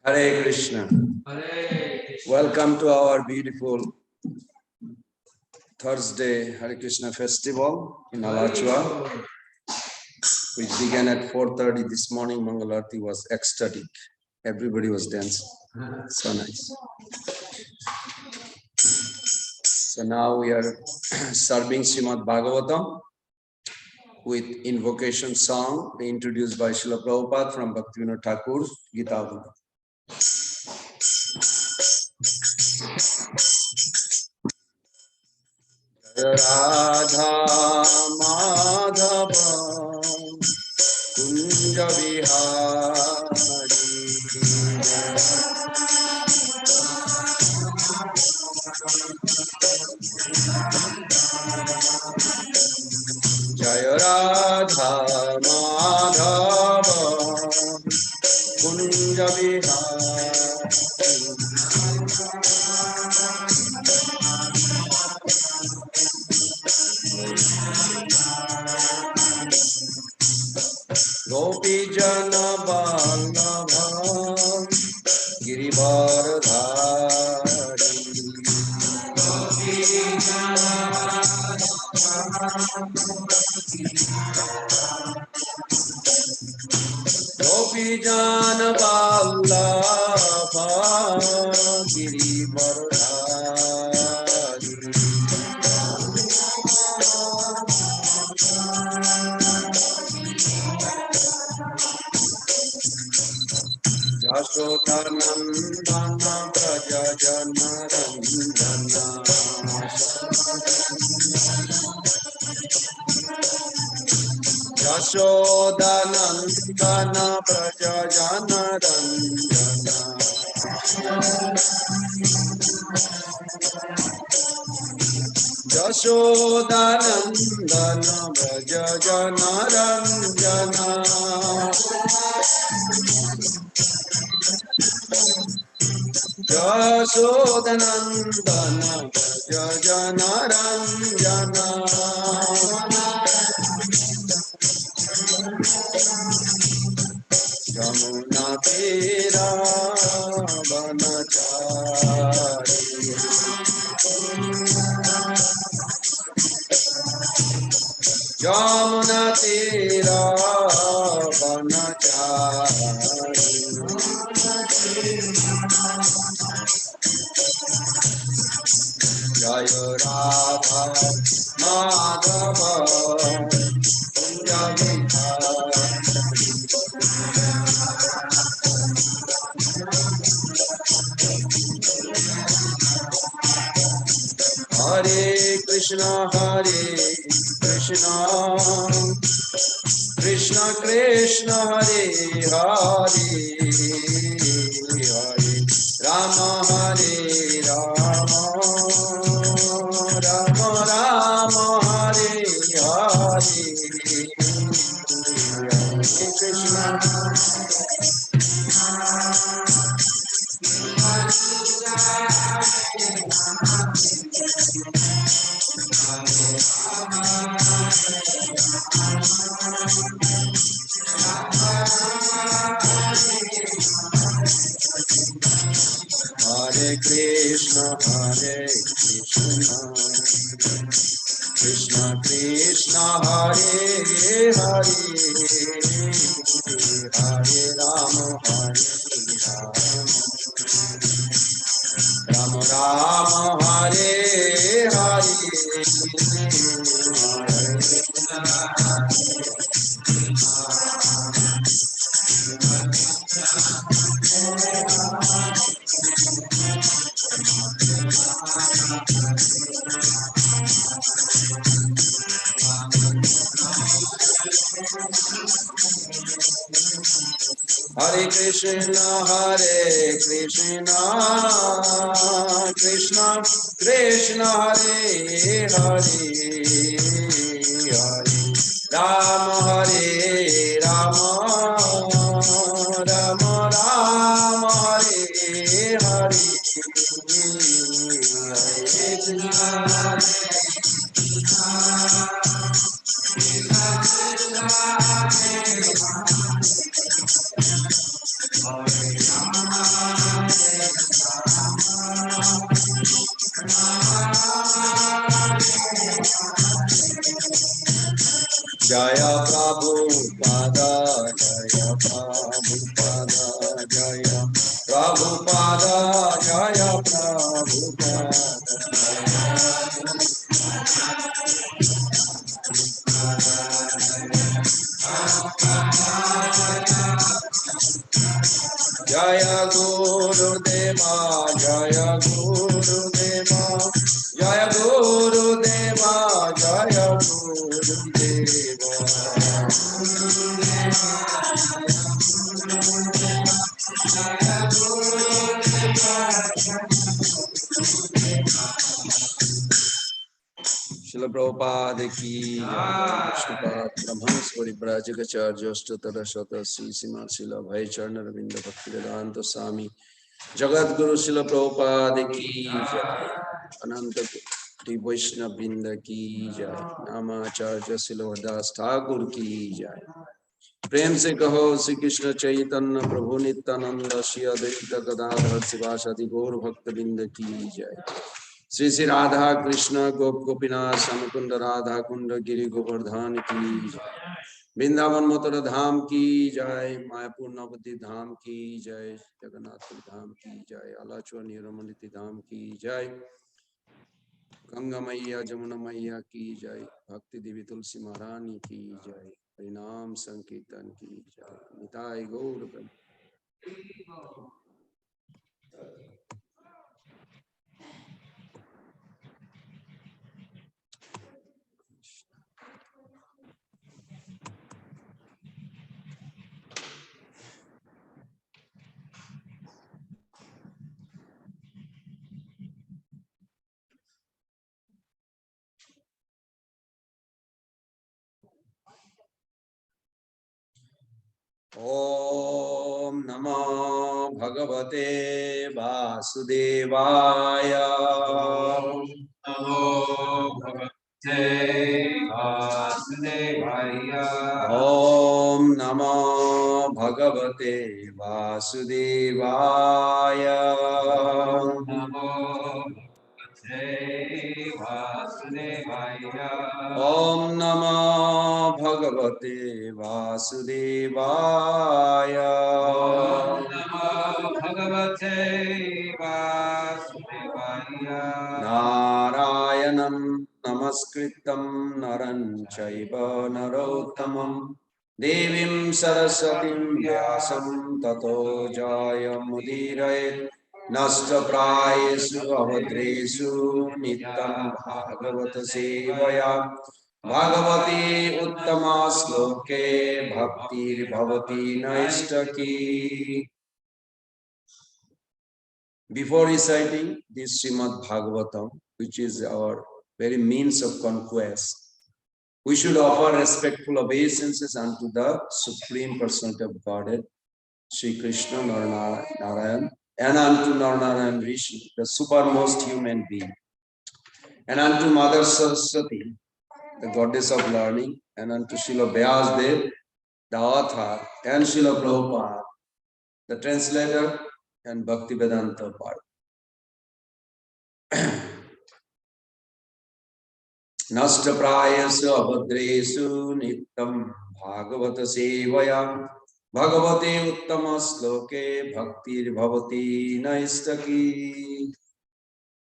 Hare Krishna. Welcome to our beautiful Thursday Hare Krishna festival in Alachua, which began at 4:30 this morning. Mangalarti was ecstatic. Everybody was dancing. So nice. So now we are serving SriMad Bhagavatam with invocation song introduced by Srila Prabhupada from Bhaktivinoda Thakur's Gita. Radha Madhava Kunja Vihari Jaya Radha Madhava Kunja Vihari Gopi Jana Vallabha Girivardhari Gopi Jana Vallabha Girivardhari Yashodanandana Praja Jana Ranjana Yashodanandana Praja Jana Ranjana Yashodanandana Praja Jana Ranjana Yashodanandana Jana Ranjana Yamuna Tera Vanachari Yamuna Tera Vanachari Jaya Radha Madhava Kunja Vihari Hare Krishna Krishna Krishna Hare Hare Hare Rama Hare Rama Rama Rama Hare Hare Hare Krishna Hare Krishna Krishna Krishna Hare Hare Hare Rama Rama Rama Hare Hare Hare Krishna, Krishna Krishna, Hare Hare, Hare Rama, Hare Rama, Rama Rama, Hare Hare, Jaya Prabhupada, Jaya Prabhupada, Jaya Prabhupada, Jaya Prabhupada. Jaya Guru Deva, Jaya Guru Deva, Jaya Guru Deva, Jaya Guru Deva. Srila Prabhupada ki jai, Sripad Brahmans Paribrajagacharya Ashtatara Shata Srimad Srila Bhai Charna Ravinda Bhaktivedanta Swami Jagat Guru Srila Prabhupada ki jai, Ananta Koti Vaishnava Vrinda ki jai, Namacharya Srila Das Thakur ki jai. प्रेम से कहो श्री कृष्ण चैतन्य प्रभु नित्यानंद श्री अद्वैत गदाधर शिवासादि गौर भक्त बिंद की जय। श्री श्री राधा कृष्ण गोप गोपीनाथ मुकुंद राधा कुंड गिरि गोवर्धन की जय। वृंदावन मथुरा धाम की जय, मायापुर नवद्वीप धाम की जय, जगन्नाथपुर धाम की जय, अलाचुआ निरमणिति धाम की जय, गंगा मैया जमुना मैया की जय, भक्ति देवी तुलसी महारानी की जय, हरिनाम संकीर्तन की जय, निताय गौर प्रेम। Om Namo Bhagavate Vasudevaya. Namo Bhagavate Vasudevaya. Om Namo Bhagavate Vasudevaya. Namo Bhagavate Vasudevaya. Om Namo Bhagavate Vasudevaya. Om Namo Bhagavate Vasudevaya. Narayanam Namaskritam Naran Chaiva Narottamam Devim Saraswatim Vyasam Tato Jaya Mudirayet Nasta Prayesu Avadresu Nitam Bhagavata Sevaya Bhagavati Uttama Sloke Bhaktir Bhavati Naistaki. Before reciting this SriMad Bhagavatam, which is our very means of conquest, we should offer respectful obeisances unto the Supreme Personality of Godhead, Sri Krishna Narayan, and unto Narayan Rishi, the supermost human being, and unto Mother Saraswati, the goddess of learning, and unto Srila Vyasdev, the author, and Srila Prabhupada, the translator, and Bhaktivedanta part. Nasta prayasu abhadresu nityam bhagavata sevaya bhagavate uttama sloke bhaktir bhavati naistaki.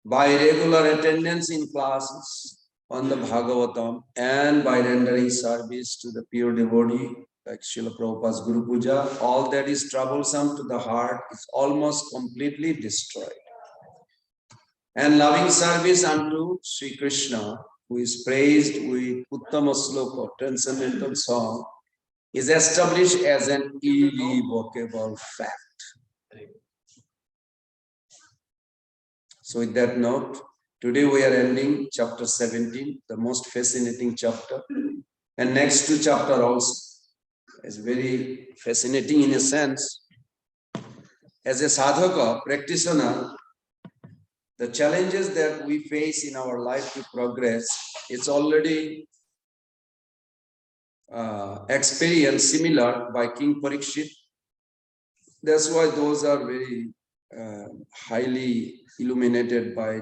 By regular attendance in classes on the Bhagavatam and by rendering service to the pure devotee like Srila Prabhupada's Guru Puja, all that is troublesome to the heart is almost completely destroyed. And loving service unto Sri Krishna, who is praised with Uttama Sloka, transcendental song, is established as an irrevocable fact. So with that note, today we are ending chapter 17, the most fascinating chapter. And next two chapter also is very fascinating in a sense. As a sadhaka, practitioner, the challenges that we face in our life to progress, it's already experienced similar by King Parikshit. That's why those are very highly illuminated by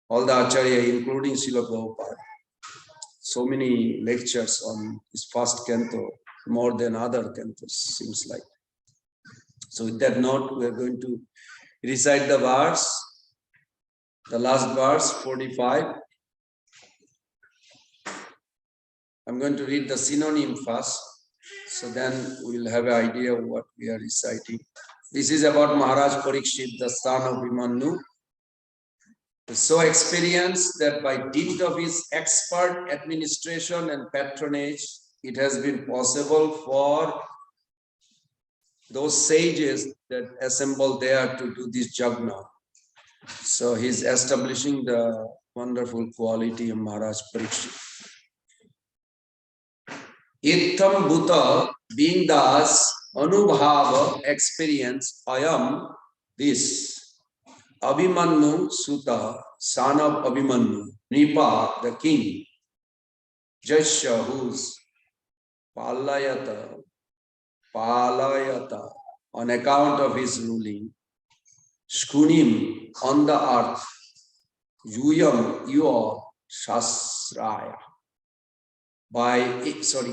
all the Acharya, including Srila Prabhupada. So many lectures on his first canto, more than other cantos, seems like. So with that note, we are going to recite the verse, the last verse, 45. I'm going to read the synonym first, so then we'll have an idea of what we are reciting. This is about Maharaj Parikshit, the son of Bhimanyu. So experienced that by dint of his expert administration and patronage, it has been possible for those sages that assemble there to do this jagna. So he's establishing the wonderful quality of Maharaj Parikshit. Itham bhuta, being thus anubhava experience, ayam, this. Abhimanyu Suta, son of Abhimanyu, Nipa, the king, Jasya, whose Palayata, on account of his ruling, Skunim, on the earth, Yuyam, you are Shasraya,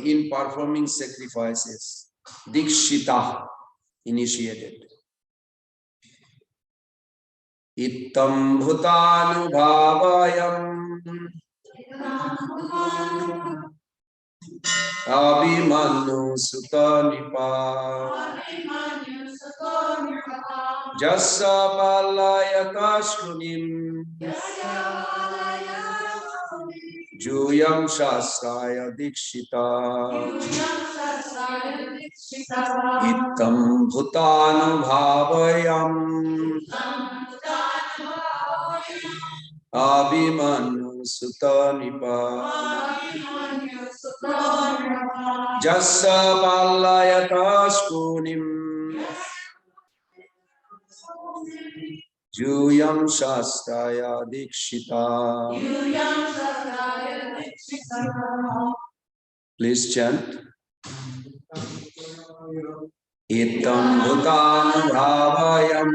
in performing sacrifices, Dikshita, initiated. Ittam bhutanubhavayam Abhimanyu Sutta Nipa Jassa Palayata Shkunim Juyam Shastraya Dikshita Ittam bhutanubhavayam Abhimanyu Sutta Nipa Jassa Palayata Shkunim Juyam Shastraya Dikshita. Please chant. Ittam bhutanubhavayam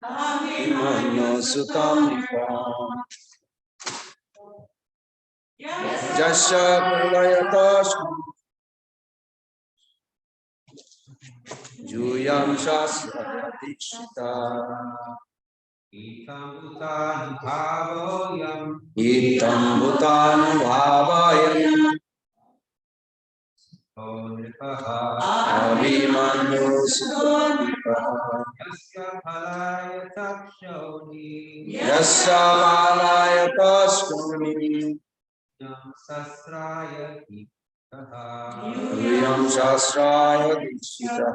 Abhimanyu Sutta Nipa Jassa Palayata Shkunim Juyam Shastraya Dikshita. Ittam bhutanubhavayam Abhimanyu Sutta Nipa Yasya Palayata Shkunim Juyam Shastraya Dikshita.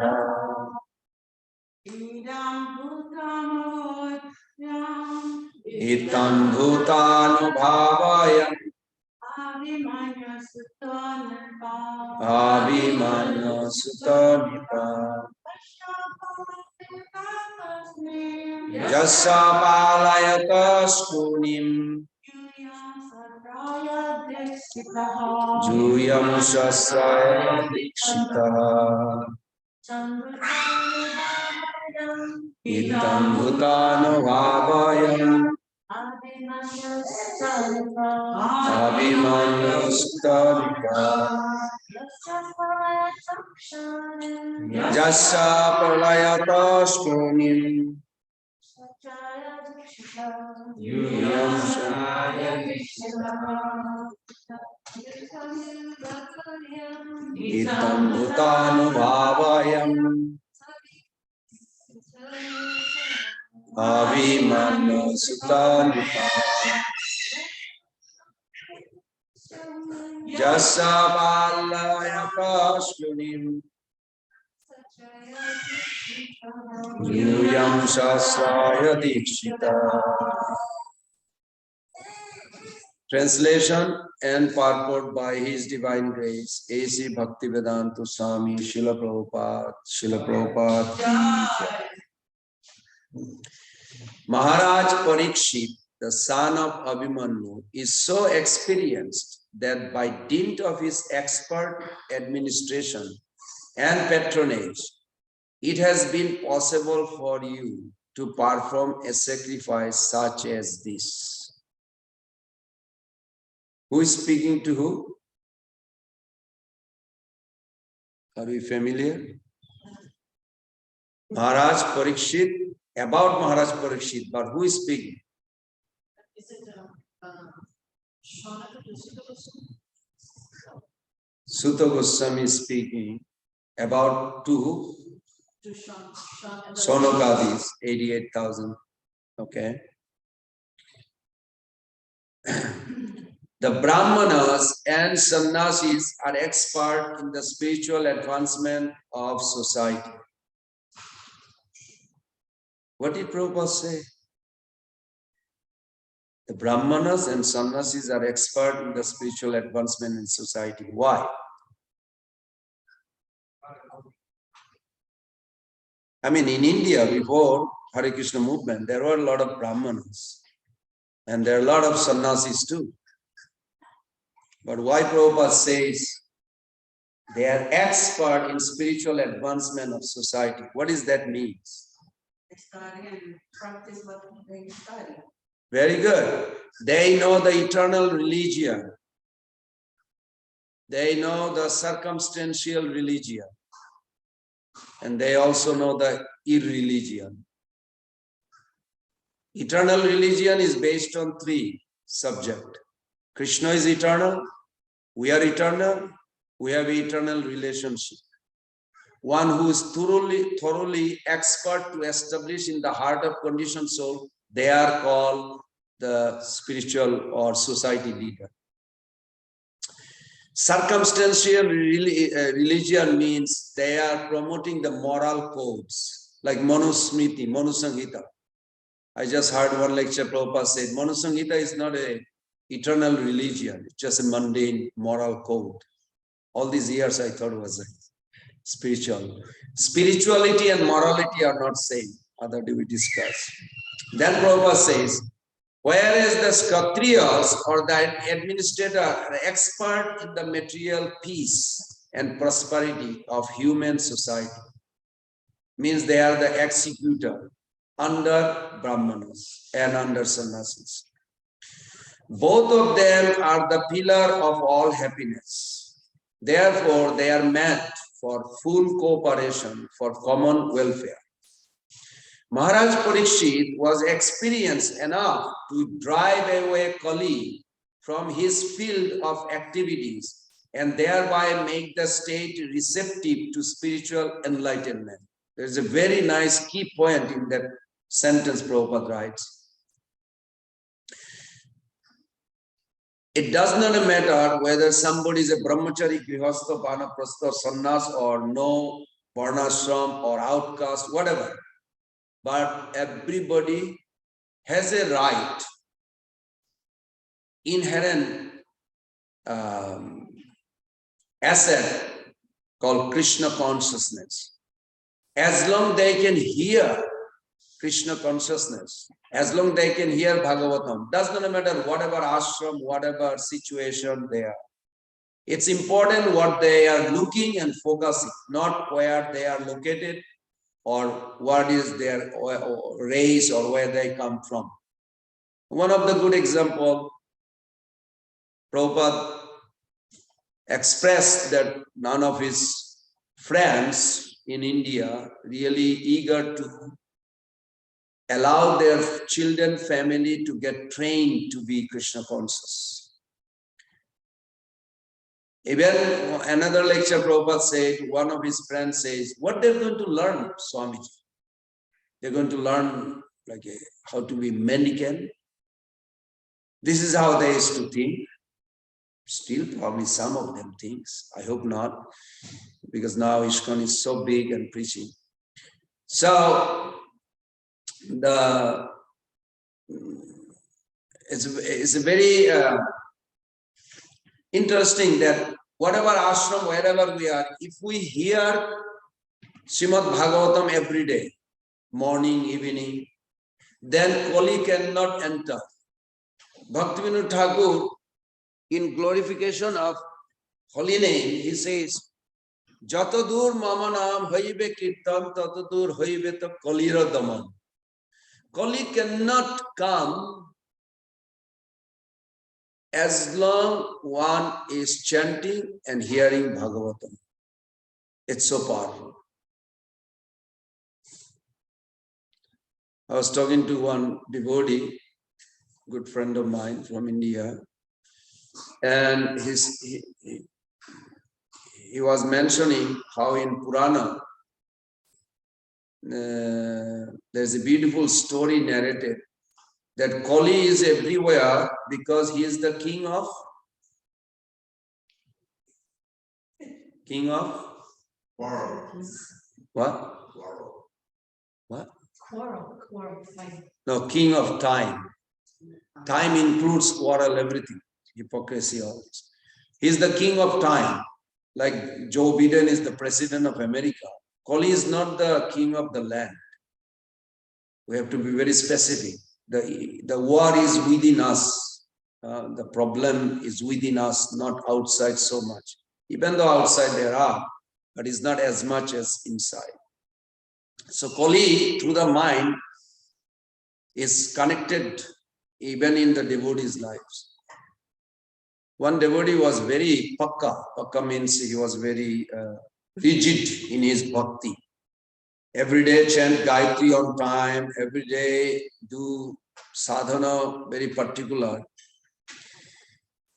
Ittam bhutanubhavayam Abhimanyu Sutta Nipa Jassa Palayata Shkunim Juyam Shastraya Dikshita. Ittam bhutanubhavayam Abhimanyu Sutta Nipa Jassa Palayata Shkunim Juyam Shastraya Dikshita. Ittam bhutanubhavayam Abhimanyu Sutta Nipa Jasa Balaya Pashlunim Yuyam Shasraya Dikshita. Translation and purport by His Divine Grace, A.C. Bhaktivedanta Swami Srila Prabhupada, Srila Prabhupada. Maharaj Parikshit, the son of Abhimanyu, is so experienced that by dint of his expert administration and patronage, it has been possible for you to perform a sacrifice such as this. Who is speaking to who? Are we familiar? Maharaj Parikshit, about Maharaj Parikshit, but who is speaking? Is it Sutta Goswami is speaking about two Sonogadis, 88,000. Okay. The Brahmanas and Sannyasis are expert in the spiritual advancement of society. What did Prabhupada say? The Brahmanas and Sannyasis are expert in the spiritual advancement in society. Why? I mean, in India, before Hare Krishna movement, there were a lot of Brahmanas and there are a lot of Sannyasis too. But why Prabhupada says they are expert in spiritual advancement of society? What does that mean? They study and practice what they study. Very good. They know the eternal religion. They know the circumstantial religion. And they also know the irreligion. Eternal religion is based on three subjects. Krishna is eternal. We are eternal. We have eternal relationship. One who is thoroughly expert to establish in the heart of conditioned soul, they are called the spiritual or society leader. Circumstantial religion means they are promoting the moral codes, like Manusmriti, Manusanghita. I just heard one lecture, Prabhupada said, Manusanghita is not an eternal religion, it's just a mundane moral code. All these years I thought it was spiritual. Spirituality and morality are not same. Other day we discussed. Then Prabhupada says, whereas the Kshatriyas or the administrator are expert in the material peace and prosperity of human society, means they are the executor under Brahmanas and under Sannyasis. Both of them are the pillar of all happiness. Therefore, they are meant for full cooperation for common welfare. Maharaj Parikshit was experienced enough to drive away Kali from his field of activities and thereby make the state receptive to spiritual enlightenment. There's a very nice key point in that sentence Prabhupada writes. It does not matter whether somebody is a brahmachari, grihastha, vanaprastha, sannyas, or no varnashram or outcast, whatever. But everybody has a right, inherent asset called Krishna consciousness. As long they can hear Krishna consciousness, as long they can hear Bhagavatam, does not matter whatever ashram, whatever situation they are. It's important what they are looking and focusing, not where they are located or what is their race or where they come from. One of the good example, Prabhupada expressed that none of his friends in India really eager to allow their children, family to get trained to be Krishna conscious. Even another lecture Prabhupada said, one of his friends says, what they're going to learn, Swamiji? They're going to learn like how to be mendicant. This is how they used to think. Still, probably some of them thinks. I hope not, because now ISKCON is so big and preaching. So it's a very interesting that whatever ashram, wherever we are, if we hear SriMad Bhagavatam every day, morning, evening, then Kali cannot enter. Bhaktivinoda Thakur, in glorification of holy name, he says, Jatadur mama naam haibe kirtan, tatadur haibe ta kalira daman. Kali cannot come as long one is chanting and hearing Bhagavatam. It's so powerful. I was talking to one devotee, good friend of mine from India, and he was mentioning how in Purana, there's a beautiful story narrated that Kali is everywhere because he is the king of Quarrel. what? What? Quarrel, fight. No, king of time. Time includes quarrel, everything, hypocrisy, all this. He's the king of time. Like Joe Biden is the president of America. Kali is not the king of the land. We have to be very specific. The war is within us. The problem is within us, not outside so much. Even though outside there are, but it's not as much as inside. So Kali, through the mind, is connected even in the devotees' lives. One devotee was very pakka. Pakka means he was very rigid in his bhakti. Every day chant Gayatri on time, every day do sadhana very particular.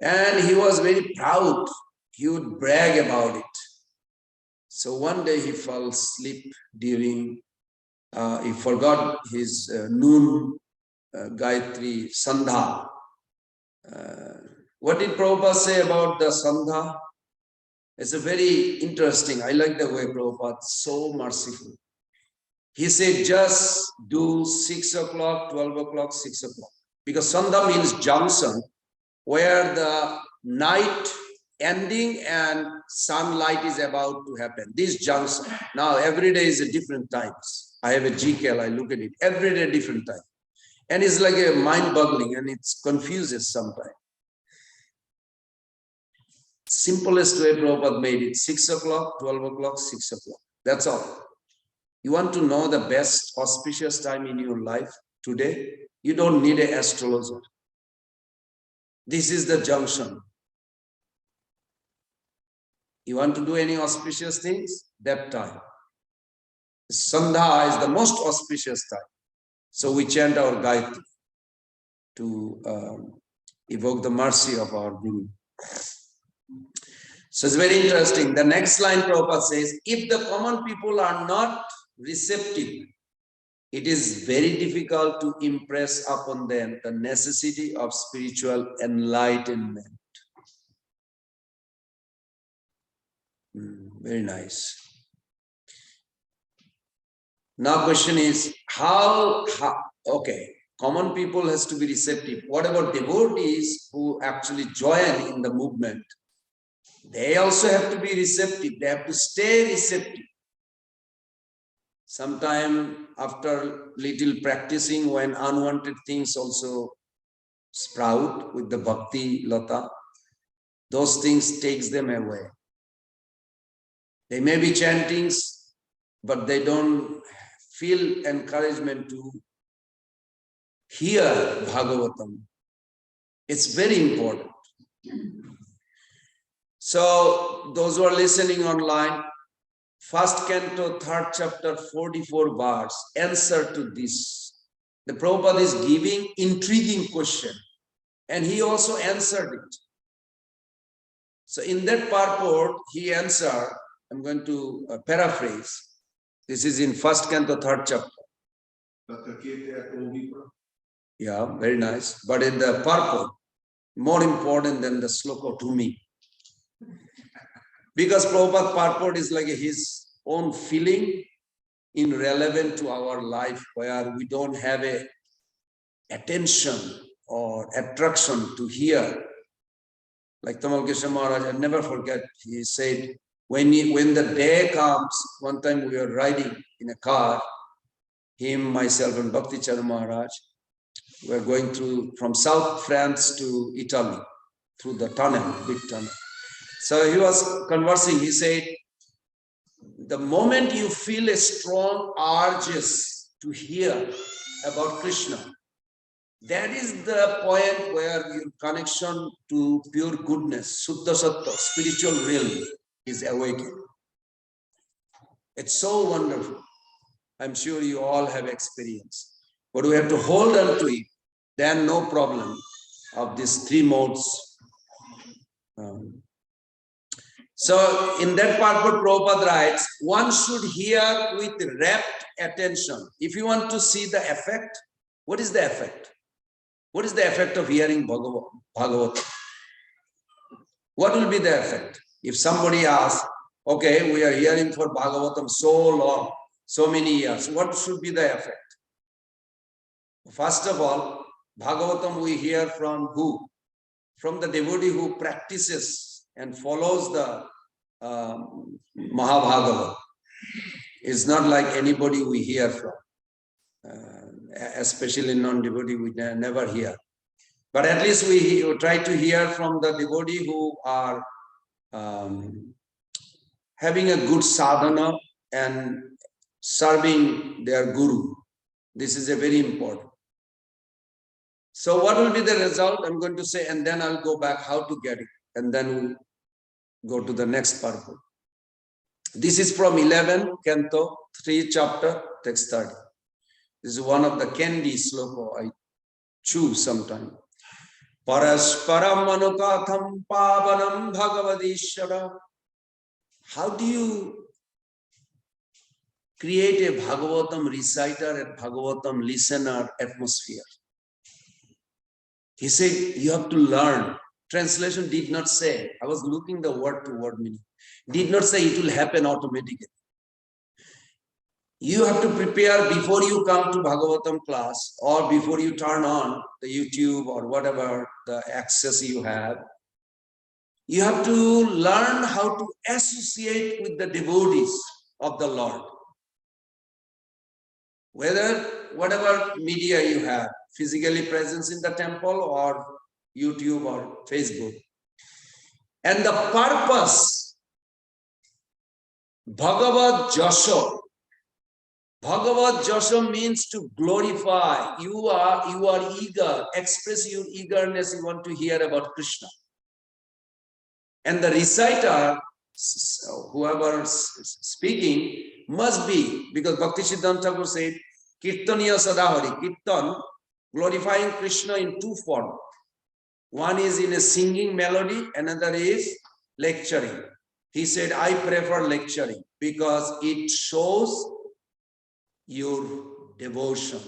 And he was very proud. He would brag about it. So one day he fell asleep during, he forgot his noon Gayatri Sandha. What did Prabhupada say about the Sandha? It's a very interesting. I like the way Prabhupada is so merciful. He said, just do 6 o'clock, 12 o'clock, 6 o'clock. Because Sandha means junction, where the night ending and sunlight is about to happen. This junction. Now, every day is a different times. I have a GKL, I look at it. Every day, different time. And it's like a mind-boggling and it confuses sometimes. Simplest way Prabhupada made it, 6 o'clock, 12 o'clock, 6 o'clock. That's all. You want to know the best auspicious time in your life today? You don't need an astrologer. This is the junction. You want to do any auspicious things? That time. Sandha is the most auspicious time. So we chant our Gayatri to evoke the mercy of our Guru. So it's very interesting. The next line Prabhupada says, if the common people are not receptive, it is very difficult to impress upon them the necessity of spiritual enlightenment. Very nice. Now question is, how okay, common people has to be receptive. What about devotees who actually join in the movement? They also have to be receptive. They have to stay receptive. Sometime after little practicing, when unwanted things also sprout with the bhakti lata, those things takes them away. They may be chantings, but they don't feel encouragement to hear Bhagavatam. It's very important. So those who are listening online, 1st Canto, 3rd chapter, 44 verse, answer to this. The Prabhupada is giving intriguing question, and he also answered it. So in that purport, he answered, I'm going to paraphrase. This is in 1st Canto, 3rd chapter. Yeah, very nice. But in the purport, more important than the sloka to me. Because Prabhupada's purport is like his own feeling irrelevant to our life, where we don't have a attention or attraction to hear. Like Tamal Krishna Maharaj, I never forget, he said, when the day comes, one time we were riding in a car, him, myself, and Bhakti Chandra Maharaj, we were going through from South France to Italy through the tunnel, big tunnel. So he was conversing, he said, the moment you feel a strong urges to hear about Krishna, that is the point where your connection to pure goodness, Suddha Sattva, spiritual realm is awakened. It's so wonderful. I'm sure you all have experience. But we have to hold on to it. Then no problem of these three modes. So in that part, Prabhupada writes, one should hear with rapt attention. If you want to see the effect, what is the effect? What is the effect of hearing Bhagavatam? What will be the effect? If somebody asks, okay, we are hearing for Bhagavatam so long, so many years, what should be the effect? First of all, Bhagavatam we hear from who? From the devotee who practices and follows the Mahabhagavad. It's not like anybody we hear from, especially non-devotee we never hear. But at least we try to hear from the devotee who are having a good sadhana and serving their guru. This is a very important. So what will be the result? I'm going to say, and then I'll go back how to get it. And then we'll go to the next purport. This is from 11, Canto, 3 chapter, text 30. This is one of the candy sloka I choose sometime. Parasparam manukatham pavanam bhagavadishara. How do you create a Bhagavatam reciter and Bhagavatam listener atmosphere? He said, you have to learn. Translation did not say, I was looking the word to word meaning, did not say it will happen automatically. You have to prepare before you come to Bhagavatam class or before you turn on the YouTube or whatever the access you have. You have to learn how to associate with the devotees of the Lord. Whatever media you have, physically presence in the temple or YouTube or Facebook. And the purpose, Bhagavad Jasha. Bhagavad Jasha means to glorify. You are eager, express your eagerness, you want to hear about Krishna. And the reciter, whoever is speaking, must be, because Bhakti Siddhanta Thakur said, Kirtaniya Sadahari, Kirtan, glorifying Krishna in two forms. One is in a singing melody, another is lecturing. He said, I prefer lecturing because it shows your devotion.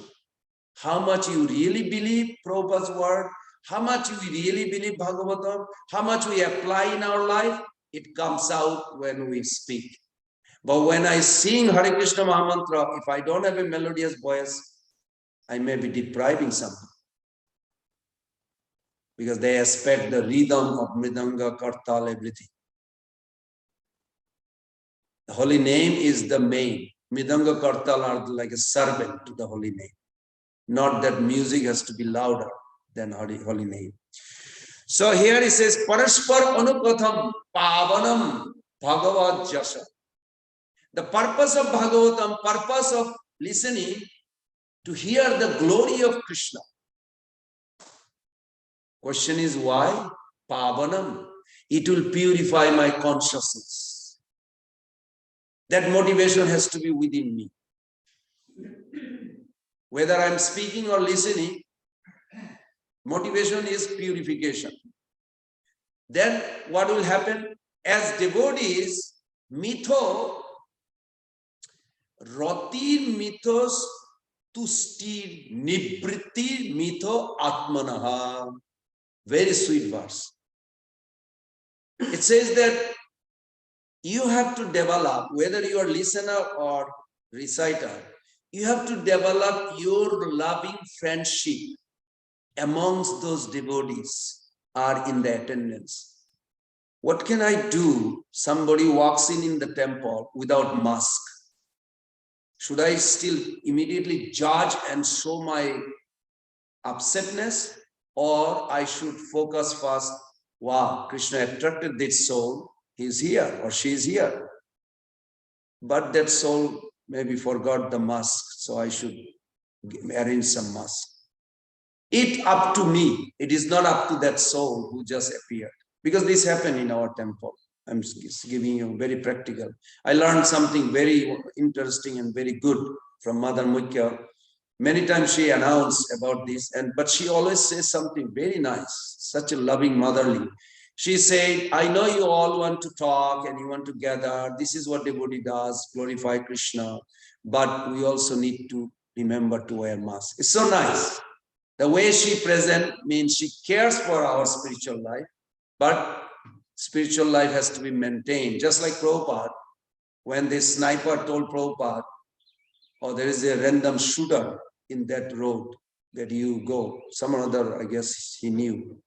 How much you really believe Prabhupada's word, how much we really believe Bhagavatam, how much we apply in our life, it comes out when we speak. But when I sing Hare Krishna Mahamantra, if I don't have a melodious voice, I may be depriving something. Because they expect the rhythm of Mridanga, Kartal, everything. The holy name is the main. Mridanga, Kartal are like a servant to the holy name. Not that music has to be louder than holy name. So here he says, Parashpar Anukatham Pavanam Bhagavad Jasha. The purpose of Bhagavatam, purpose of listening, to hear the glory of Krishna. Question is why? Pavanam. It will purify my consciousness. That motivation has to be within me. Whether I'm speaking or listening, motivation is purification. Then what will happen? As devotees, mitho, rati mythos tusti nibriti mitho atmanaha. Very sweet verse. It says that you have to develop, whether you are listener or reciter, you have to develop your loving friendship amongst those devotees are in the attendance. What can I do? Somebody walks in the temple without mask. Should I still immediately judge and show my upsetness, or I should focus first? Wow, Krishna attracted this soul. He is here or she is here. But that soul maybe forgot the mask, so I should arrange some mask. It up to me. It is not up to that soul who just appeared. Because this happened in our temple. I'm giving you very practical. I learned something very interesting and very good from Mother Mukhya. Many times she announced about this, but she always says something very nice, such a loving motherly. She said, I know you all want to talk and you want to gather. This is what devotee does, glorify Krishna. But we also need to remember to wear mask. It's so nice. The way she present means she cares for our spiritual life, but spiritual life has to be maintained. Just like Prabhupada, when this sniper told Prabhupada, oh, there is a random shooter in that road that you go. Some other, I guess he knew.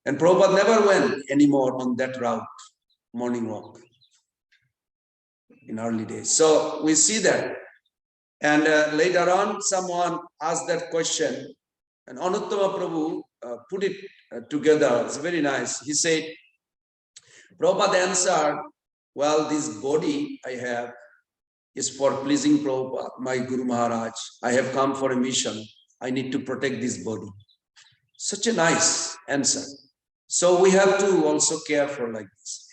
And Prabhupada never went anymore on that route, morning walk, in early days. So we see that. And later on, someone asked that question, and Anuttama Prabhu put it together. It's very nice. He said, Prabhupada answered, well, this body I have is for pleasing Prabhupada, my Guru Maharaj. I have come for a mission. I need to protect this body. Such a nice answer. So we have to also care for like this.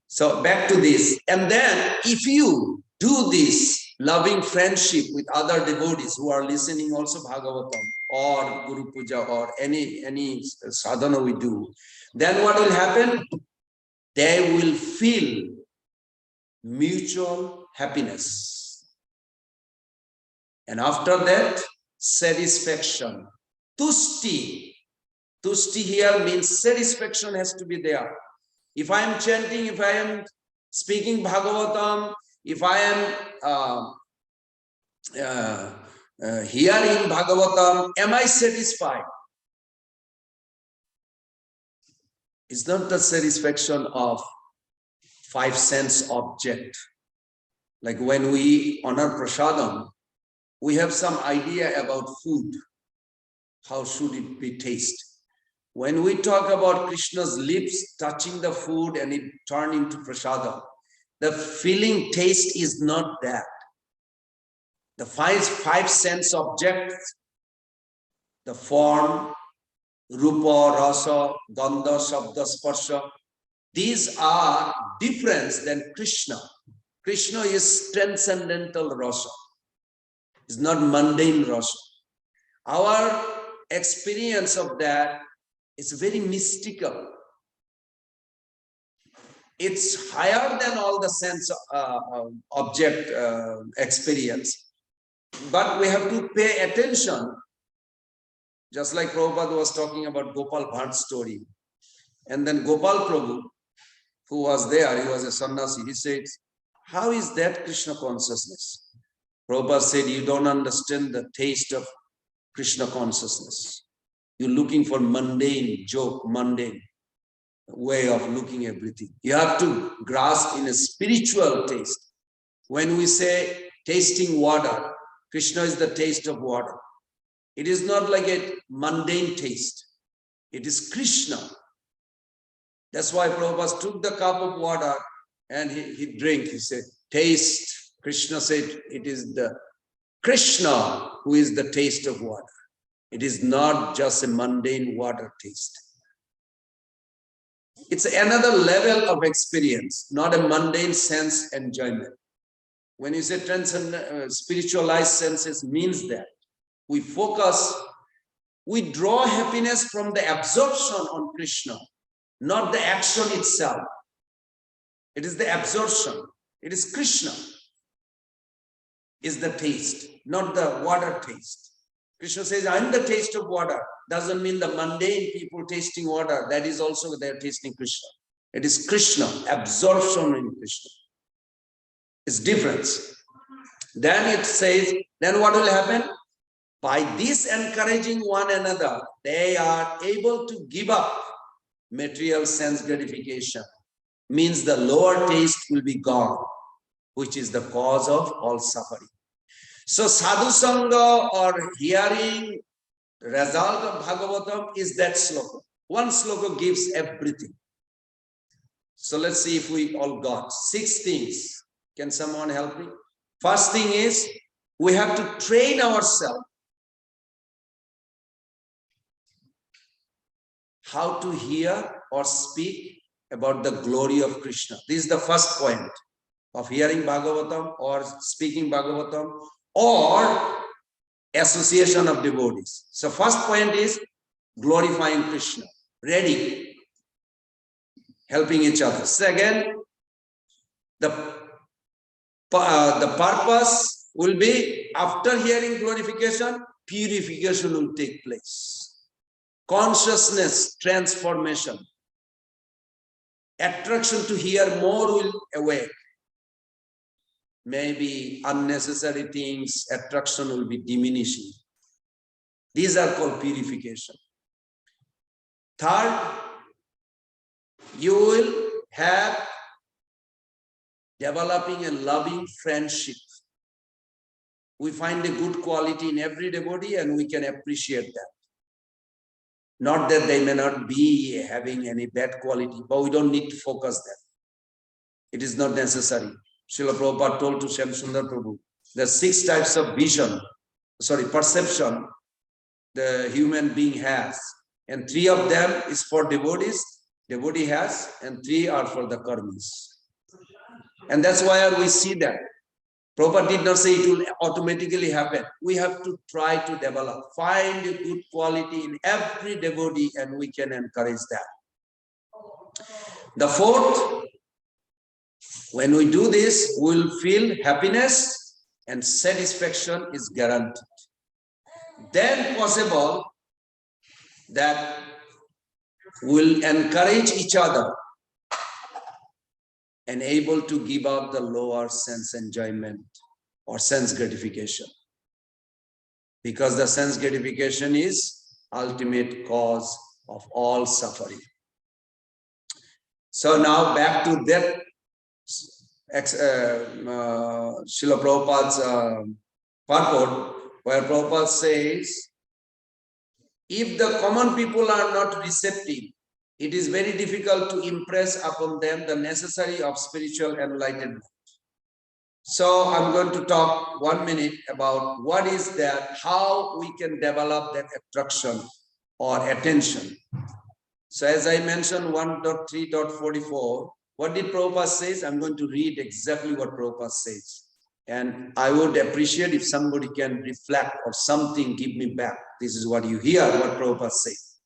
So back to this. And then if you do this loving friendship with other devotees who are listening also Bhagavatam or Guru Puja or any sadhana we do, then what will happen? They will feel mutual happiness. And after that, satisfaction. Tusti. Tusti here means satisfaction has to be there. If I am chanting, if I am speaking Bhagavatam, if I am hearing Bhagavatam, am I satisfied? It's not the satisfaction of 5 sense object. Like when we honor prasadam, we have some idea about food. How should it be taste? When we talk about Krishna's lips touching the food and it turned into prasadam, the feeling taste is not that. The five sense objects, the form, rupa, rasa, gandha, shabda, sparsha, these are different than Krishna. Krishna is transcendental rasa. It's not mundane rasa. Our experience of that is very mystical. It's higher than all the sense object experience. But we have to pay attention. Just like Prabhupada was talking about Gopal Bhatt's story. And then Gopal Prabhu, who was there, he was a sannyasi, he said, how is that Krishna consciousness? Prabhupada said, you don't understand the taste of Krishna consciousness. You're looking for mundane joke, mundane way of looking at everything. You have to grasp in a spiritual taste. When we say tasting water, Krishna is the taste of water. It is not like a mundane taste. It is Krishna. That's why Prabhupada took the cup of water and he drank. He said, taste. Krishna said, it is the Krishna who is the taste of water. It is not just a mundane water taste. It's another level of experience, not a mundane sense enjoyment. When you say spiritualized senses means that we focus, we draw happiness from the absorption on Krishna, not the action itself. It is the absorption. It is Krishna is the taste, not the water taste. Krishna says, I'm the taste of water. Doesn't mean the mundane people tasting water. That is also they're tasting Krishna. It is Krishna, absorption in Krishna. It's difference. Then it says, then what will happen? By this encouraging one another, they are able to give up material sense gratification. Means the lower taste will be gone, which is the cause of all suffering. So sadhu sangha or hearing result of Bhagavatam is that sloka. One sloka gives everything. So let's see if we all got 6 things. Can someone help me? First thing is we have to train ourselves how to hear or speak about the glory of Krishna. This is the first point of hearing Bhagavatam or speaking Bhagavatam or association of devotees. So first point is glorifying Krishna, ready, helping each other. Second, the purpose will be after hearing glorification, purification will take place. Consciousness transformation. Attraction to hear more will awake. Maybe unnecessary things, attraction will be diminishing. These are called purification. Third, you will have developing a loving friendship. We find a good quality in every devotee and we can appreciate that. Not that they may not be having any bad quality, but we don't need to focus that. It is not necessary. Srila Prabhupada told to Shyam Sundar Prabhu, there are 6 types of perception the human being has. And 3 of them is for devotees, devotee has, and 3 are for the karmis. And that's why we see that. Prabhupada did not say it will automatically happen. We have to try to develop, find a good quality in every devotee, and we can encourage that. The fourth, when we do this, we will feel happiness and satisfaction is guaranteed. Then possible that we'll encourage each other and able to give up the lower sense enjoyment or sense gratification. Because the sense gratification is ultimate cause of all suffering. So now back to that Srila Prabhupada's purport, where Prabhupada says, if the common people are not receptive, it is very difficult to impress upon them the necessary of spiritual enlightenment. So I'm going to talk 1 minute about what is that, how we can develop that attraction or attention. So as I mentioned 1.3.44, what did Prabhupada say? I'm going to read exactly what Prabhupada says. And I would appreciate if somebody can reflect or something, give me back. This is what you hear, what Prabhupada says.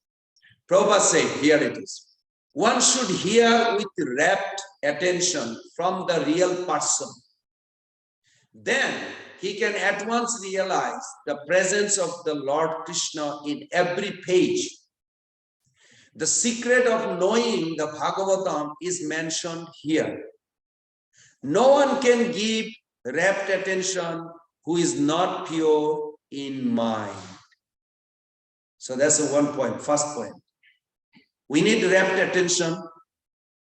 Prabhupada said, here it is. One should hear with rapt attention from the real person. Then he can at once realize the presence of the Lord Krishna in every page. The secret of knowing the Bhagavatam is mentioned here. No one can give rapt attention who is not pure in mind. So that's the 1 point, first point. We need rapt attention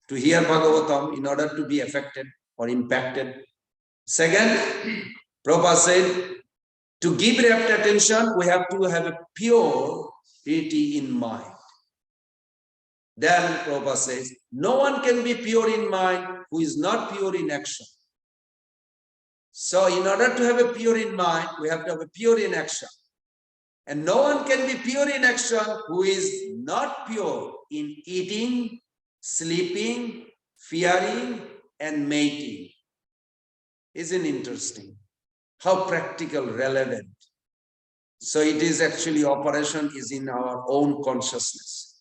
to hear Bhagavatam in order to be affected or impacted. Second, Prabhupada said, to give rapt attention, we have to have a purity in mind. Then Prabhupada says, no one can be pure in mind who is not pure in action. So in order to have a pure in mind, we have to have a pure in action. And no one can be pure in action who is not pure in eating, sleeping, fearing, and mating. Isn't it interesting? How practical, relevant. So it is actually operation is in our own consciousness.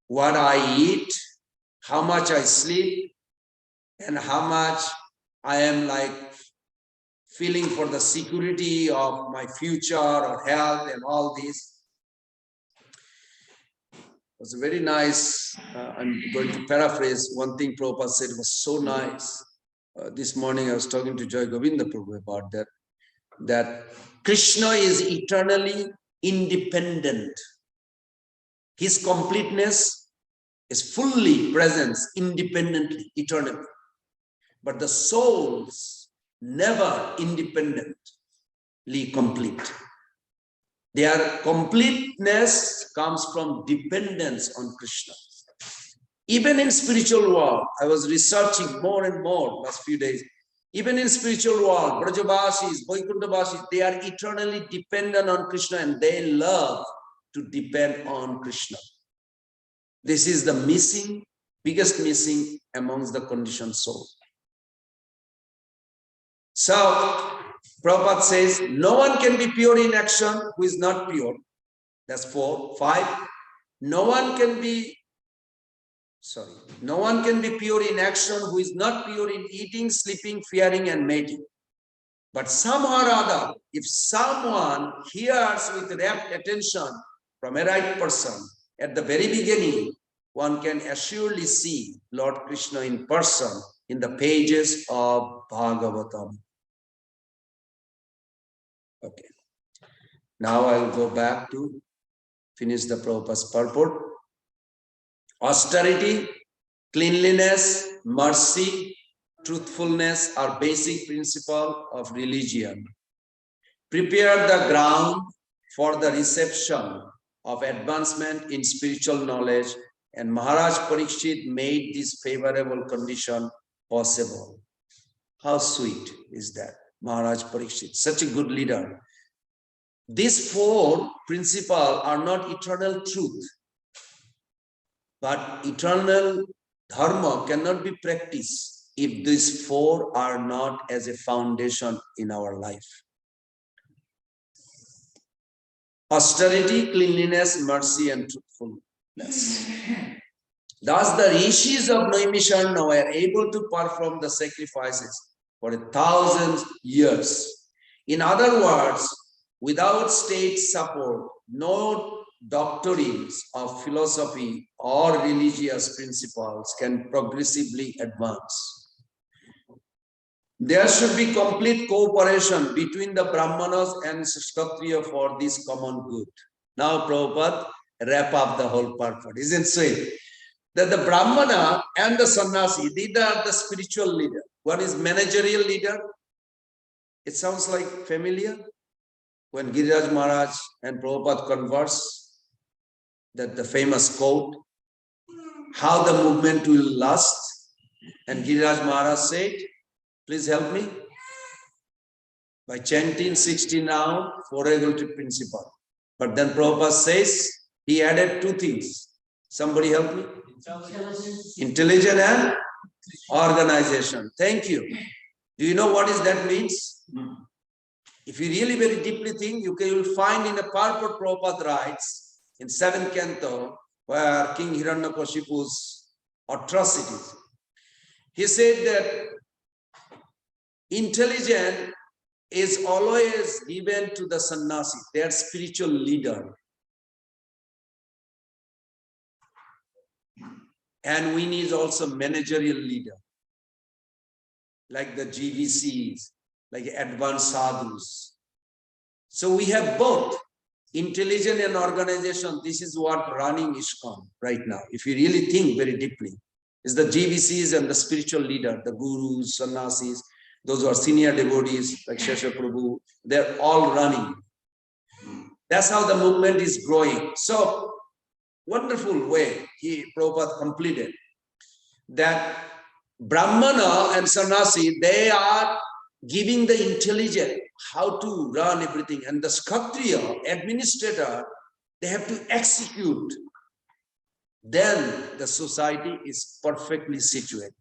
What I eat, how much I sleep, and how much I am like feeling for the security of my future or health and all this. It was very nice. I'm going to paraphrase one thing Prabhupada said. It was so nice. This morning I was talking to Joy Govinda Prabhu about that Krishna is eternally independent. His completeness is fully present independently, eternally. But the souls never independently complete. Their completeness comes from dependence on Krishna. Even in spiritual world, I was researching more and more last few days. Even in spiritual world, Brajavasis, Vaikuntavasis, they are eternally dependent on Krishna and they love to depend on Krishna. This is the biggest missing amongst the conditioned soul. So, Prabhupada says, no one can be pure in action who is not pure. That's 4. 5. No one can be pure in action who is not pure in eating, sleeping, fearing, and mating. But somehow or other, if someone hears with rapt attention from a right person, at the very beginning, one can assuredly see Lord Krishna in person in the pages of Bhagavatam. Okay. Now I will go back to finish the Prabhupada's purport. Austerity, cleanliness, mercy, truthfulness are basic principles of religion. Prepare the ground for the reception of advancement in spiritual knowledge, and Maharaj Parikshit made this favorable condition possible. How sweet is that? Maharaj Parikshit, such a good leader. These 4 principles are not eternal truth, but eternal dharma cannot be practiced if these 4 are not as a foundation in our life. Austerity, cleanliness, mercy, and truthfulness. Thus, the rishis of Naimisharna were able to perform the sacrifices for 1,000 years. In other words, without state support, no doctrines of philosophy or religious principles can progressively advance. There should be complete cooperation between the Brahmanas and Kshatriya for this common good. Now, Prabhupada wrap up the whole purport. Isn't it sweet? That the Brahmana and the Sannyasi, these are the spiritual leader. What is managerial leader? It sounds like familiar. When Giriraj Maharaj and Prabhupada converse, that the famous quote, how the movement will last. And Giriraj Maharaj said, please help me. By chanting 16 rounds, 4 regulatory principle. But then Prabhupada says, he added 2 things. Somebody help me? Intelligence and organization. Thank you. Do you know what is that means? If you really very deeply think, you will find in a purport Prabhupada writes in 7th canto, where King Hiranyakashipu's atrocities. He said that intelligence is always given to the sannyasi, their spiritual leader. And we need also managerial leader, like the GVCs, like advanced sadhus. So we have both intelligence and organization. This is what running ISKCON right now. If you really think very deeply, is the GVCs and the spiritual leader, the gurus, sannyasis, those who are senior devotees like Shesha Prabhu, they're all running. That's how the movement is growing. So wonderful way Prabhupada completed that Brahmana and Sannyasi, they are giving the intelligence how to run everything, and the Kshatriya administrator, they have to execute. Then the society is perfectly situated.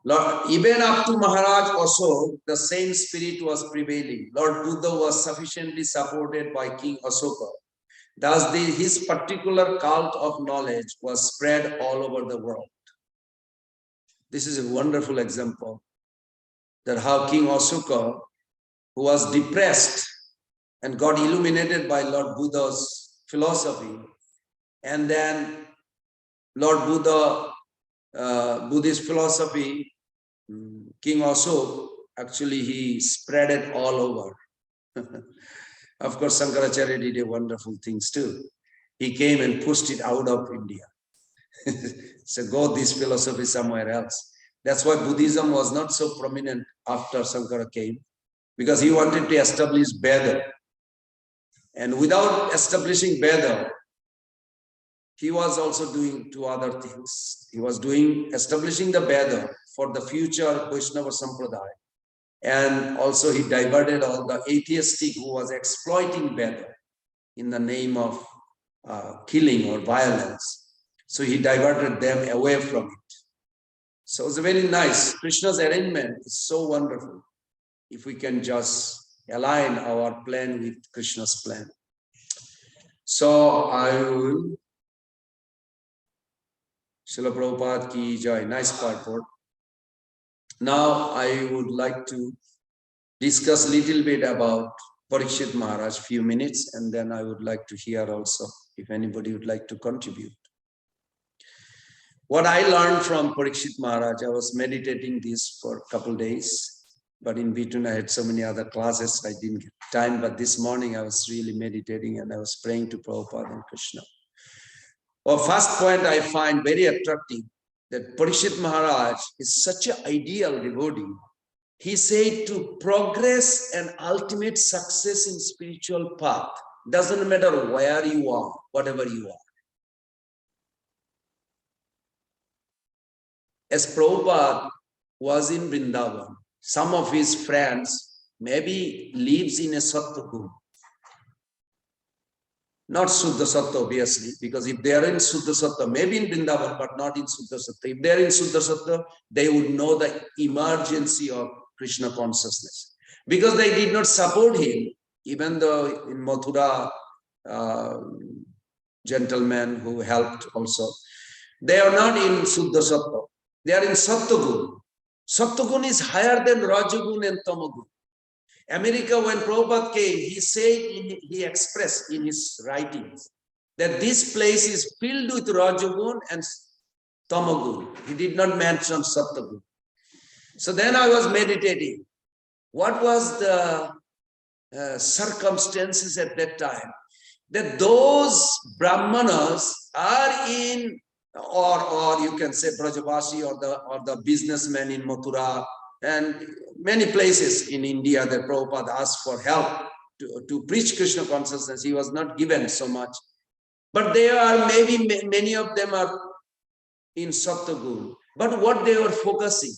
Lord, even up to Maharaj also, the same spirit was prevailing. Lord Buddha was sufficiently supported by King Asoka. Thus, his particular cult of knowledge was spread all over the world. This is a wonderful example. that how King Ashoka, who was depressed and got illuminated by Lord Buddha's philosophy, and then Lord Buddha, Buddhist philosophy, King Ashoka, actually he spread it all over. Of course, Shankaracharya did a wonderful things too. He came and pushed it out of India. So go this philosophy somewhere else. That's why Buddhism was not so prominent after Shankara came, because he wanted to establish Veda. And without establishing Veda, he was also doing two other things. He was establishing the Veda for the future Vaishnava Sampradaya. And also he diverted all the atheistic who was exploiting Veda in the name of killing or violence. So he diverted them away from it. So it's very nice. Krishna's arrangement is so wonderful if we can just align our plan with Krishna's plan. So I will, Srila Prabhupada ki jai, nice purport. Now I would like to discuss a little bit about Parikshit Maharaj, few minutes, and then I would like to hear also if anybody would like to contribute. What I learned from Parikshit Maharaj, I was meditating this for a couple of days, but in between I had so many other classes, I didn't get time. But this morning I was really meditating and I was praying to Prabhupada and Krishna. Well, first point I find very attractive, that Parikshit Maharaj is such an ideal devotee. He said to progress and ultimate success in spiritual path, doesn't matter where you are, whatever you are. As Prabhupada was in Vrindavan, some of his friends maybe lives in a Sattva. Not Suddha Sattva, obviously, because if they are in Suddha Sattva, maybe in Vrindavan, but not in Suddha Sattva. If they are in Suddha Sattva, they would know the emergency of Krishna consciousness. Because they did not support him, even though in Mathura, gentlemen who helped also, they are not in Suddha Sattva. They are in Sattvagun. Sattvagun is higher than Rajagun and Tamagun. America, when Prabhupada came, he said, he expressed in his writings that this place is filled with Rajagun and Tamagun. He did not mention Sattvagun. So then I was meditating. What was the circumstances at that time? That those Brahmanas are in, or you can say Brajavasi or the businessmen in Mathura and many places in India that Prabhupada asked for help to preach Krishna consciousness. He was not given so much. But there are maybe many of them are in Sattvagun. But what they were focusing?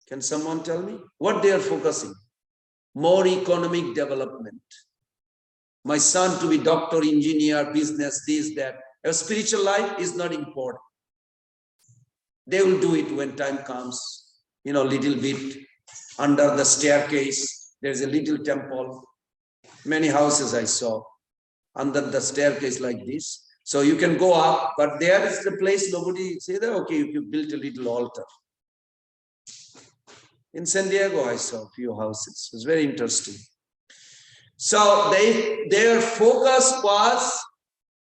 Can someone tell me? What they are focusing? More economic development. My son to be doctor, engineer, business, this, that. A spiritual life is not important. They will do it when time comes, little bit. Under the staircase, there's a little temple. Many houses I saw. Under the staircase like this. So you can go up, but there is the place nobody say that, okay, you built a little altar. In San Diego, I saw a few houses. It was very interesting. So their focus was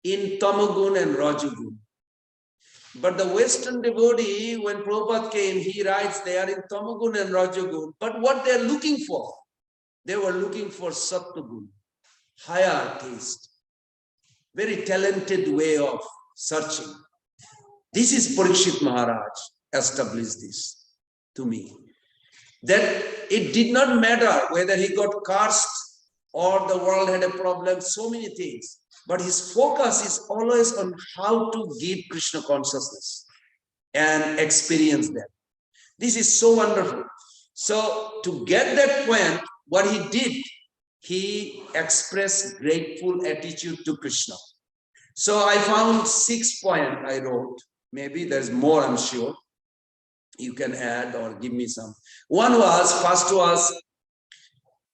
in Tamagun and Rajagun. But the Western devotee, when Prabhupada came, he writes they are in Tamagun and Rajagun. But what they are looking for? They were looking for Sattvagun, higher taste. Very talented way of searching. This is Parikshit Maharaj established this to me. That it did not matter whether he got cursed or the world had a problem, so many things. But his focus is always on how to give Krishna consciousness and experience that. This is so wonderful. So to get that point, what he did, he expressed grateful attitude to Krishna. So I found 6 points I wrote. Maybe there's more, I'm sure. You can add or give me some. First was,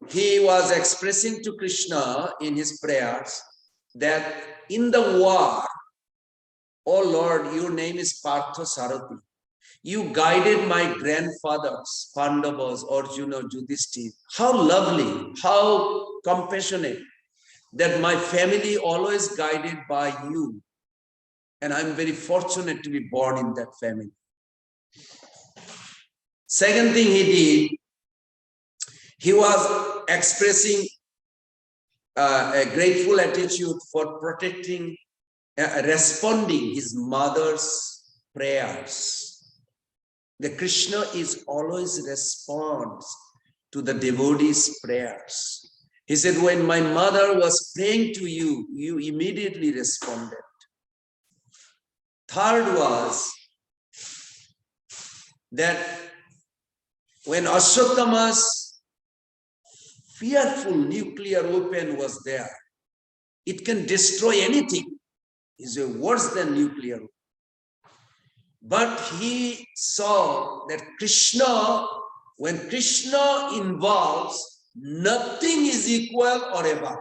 he was expressing to Krishna in his prayers that in the war, oh Lord, your name is Partha Sarathi. You guided my grandfathers, Pandavas, Arjuna, Yudhishthira. How lovely, how compassionate that my family always guided by you. And I'm very fortunate to be born in that family. Second thing he did, he was expressing a grateful attitude for protecting, responding his mother's prayers. The Krishna is always responds to the devotees' prayers. He said, when my mother was praying to you, you immediately responded. Third was that when Ashwatthama's fearful nuclear weapon was there, it can destroy anything. It's worse than nuclear. But he saw that Krishna, when Krishna involves, nothing is equal or above.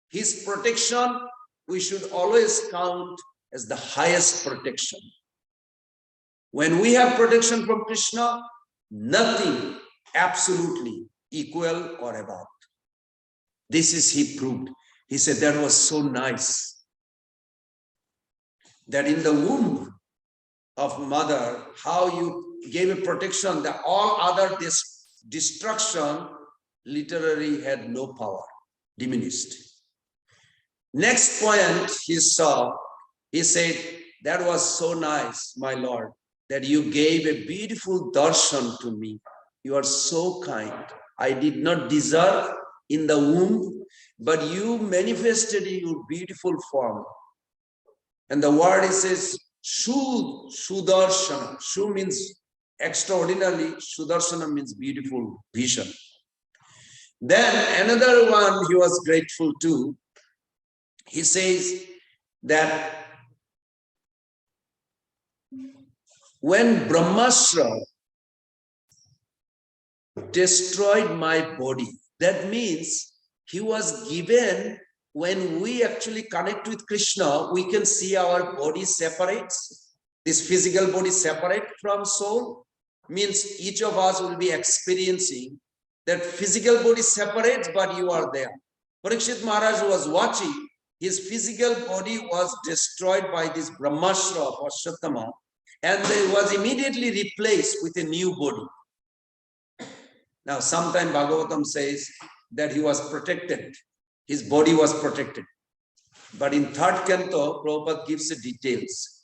His protection, we should always count as the highest protection. When we have protection from Krishna, nothing absolutely equal or above. This is he proved. He said that was so nice that in the womb of mother, how you gave a protection that all other destruction literally had no power, diminished. Next point he saw, he said, that was so nice, my Lord, that you gave a beautiful darshan to me. You are so kind. I did not deserve in the womb, but you manifested in your beautiful form. And the word is says, Sudarshana. Shu means extraordinarily, Sudarshana means beautiful vision. Then another one he was grateful to. He says that when Brahmastra destroyed my body, that means he was given, when we actually connect with Krishna, we can see our body separates. This physical body separate from soul, means each of us will be experiencing that physical body separates, but you are there. Parikshit Maharaj was watching, his physical body was destroyed by this Brahmastra of Ashwatthama, and it was immediately replaced with a new body. Now, sometime Bhagavatam says that he was protected. His body was protected. But in third canto, Prabhupada gives the details.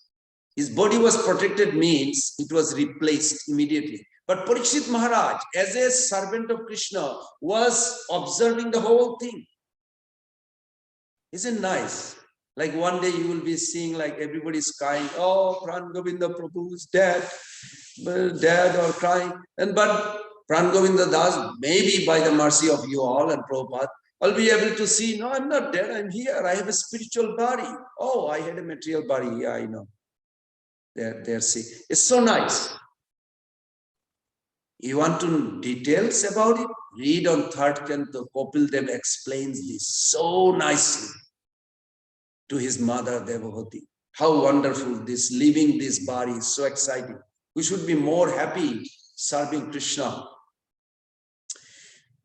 His body was protected means it was replaced immediately. But Parikshit Maharaj, as a servant of Krishna, was observing the whole thing. Isn't nice? Like one day you will be seeing like everybody's crying, oh, Pran Govinda Prabhu is dead, or crying. But Pran Govinda Das, maybe by the mercy of you all and Prabhupada, I'll be able to see, no, I'm not dead, I'm here, I have a spiritual body. Oh, I had a material body, yeah, I know. They're sick. It's so nice. You want to know details about it? Read on third canto, Kapil Dev explains this so nicely to his mother Devavati. How wonderful this leaving this body is, so exciting. We should be more happy serving Krishna.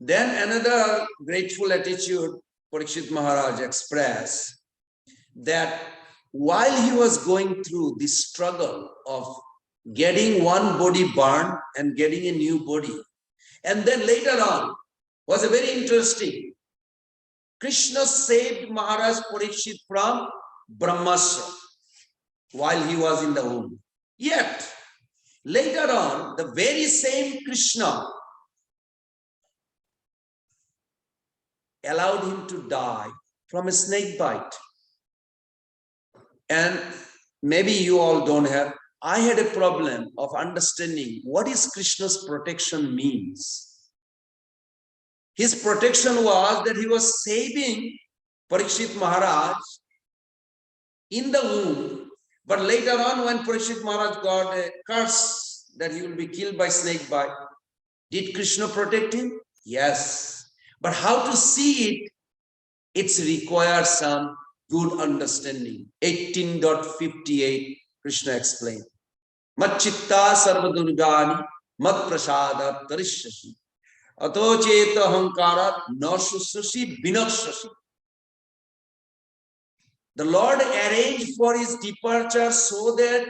Then another grateful attitude Parikshit Maharaj expressed, that while he was going through this struggle of getting one body burned and getting a new body, and then later on was a very interesting. Krishna saved Maharaj Parikshit from Brahmastra while he was in the womb. Yet, later on, the very same Krishna allowed him to die from a snake bite. And maybe you all don't have. I had a problem of understanding what is Krishna's protection means. His protection was that he was saving Parikshit Maharaj in the womb. But later on, when Parikshit Maharaj got a curse that he will be killed by snake bite, did Krishna protect him? Yes. But how to see it, it requires some good understanding. 18.58, Krishna explained. Machitta sarvadurgani mat prasada tarishashi. Ato cheta hankarat nasusashi binaksashi. The Lord arranged for his departure so that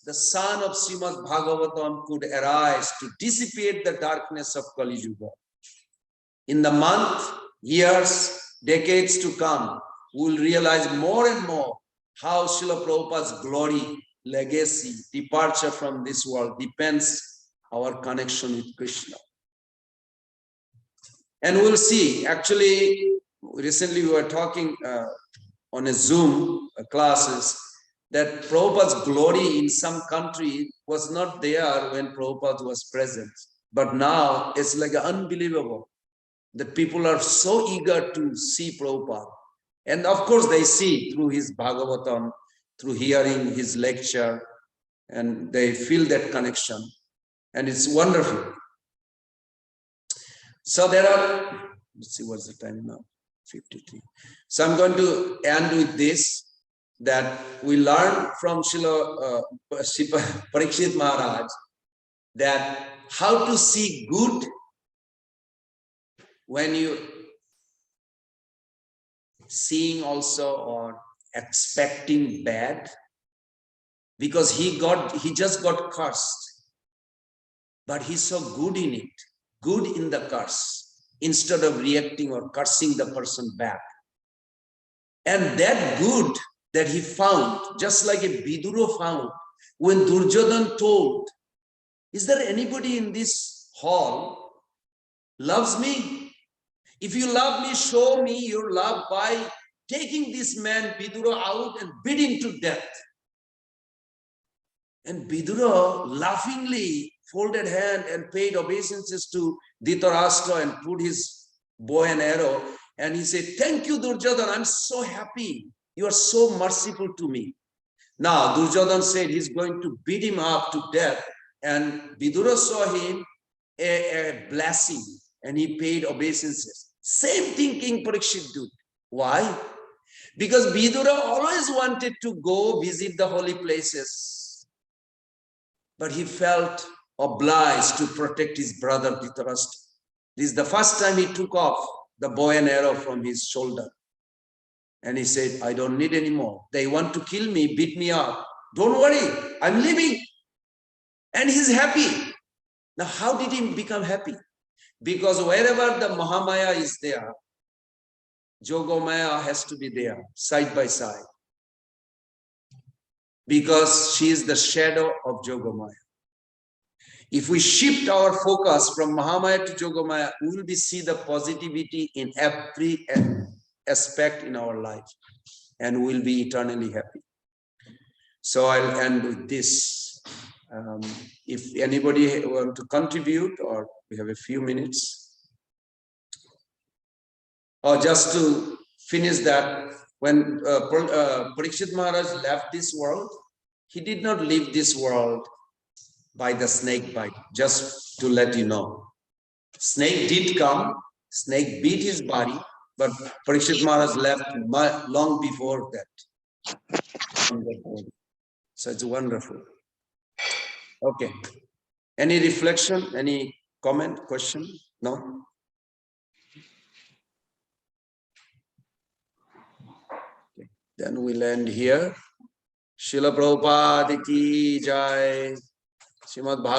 the son of SriMad Bhagavatam could arise to dissipate the darkness of Kali Yuga. In the month, years, decades to come, we will realize more and more how Srila Prabhupada's glory, legacy, departure from this world depends our connection with Krishna. And we'll see, actually, recently we were talking on a Zoom classes that Prabhupada's glory in some country was not there when Prabhupada was present. But now it's like unbelievable that people are so eager to see Prabhupada. And of course they see through his Bhagavatam, through hearing his lecture, and they feel that connection. And it's wonderful. So there are, let's see what's the time now, 53. So I'm going to end with this, that we learn from Srila Parikshit Maharaj that how to see good when you seeing also or expecting bad, because he just got cursed, but he saw good in it, good in the curse, instead of reacting or cursing the person back. And that good that he found, just like a Vidura found, when Duryodhana told, is there anybody in this hall loves me? If you love me, show me your love by taking this man Vidura out and beat him to death. And Vidura laughingly folded hand and paid obeisances to Dhritarashtra and put his bow and arrow. And he said, thank you, Duryodhana, I'm so happy. You are so merciful to me. Now, Duryodhana said he's going to beat him up to death. And Vidura saw him a blessing and he paid obeisances. Same thing King Parikshit did. Why? Because Vidura always wanted to go visit the holy places, but he felt obliged to protect his brother Dhritarashtra. This is the first time he took off the bow and arrow from his shoulder. And he said, I don't need any more. They want to kill me, beat me up. Don't worry, I'm leaving. And he's happy. Now, how did he become happy? Because wherever the Mahamaya is there, Jogomaya has to be there, side by side. Because she is the shadow of Jogomaya. If we shift our focus from Mahamaya to Jogomaya, we will see the positivity in every aspect in our life. And we'll be eternally happy. So I'll end with this. If anybody want to contribute, or we have a few minutes. Or just to finish that, when Parikshit Maharaj left this world, he did not leave this world by the snake bite, just to let you know. Snake did come, snake beat his body, but Parikshit Maharaj left long before that. So it's wonderful. Okay. Any reflection, any comment, question? No? Okay. Then we'll end here. Srila Prabhupada ki jai. SriMad Bhagavatam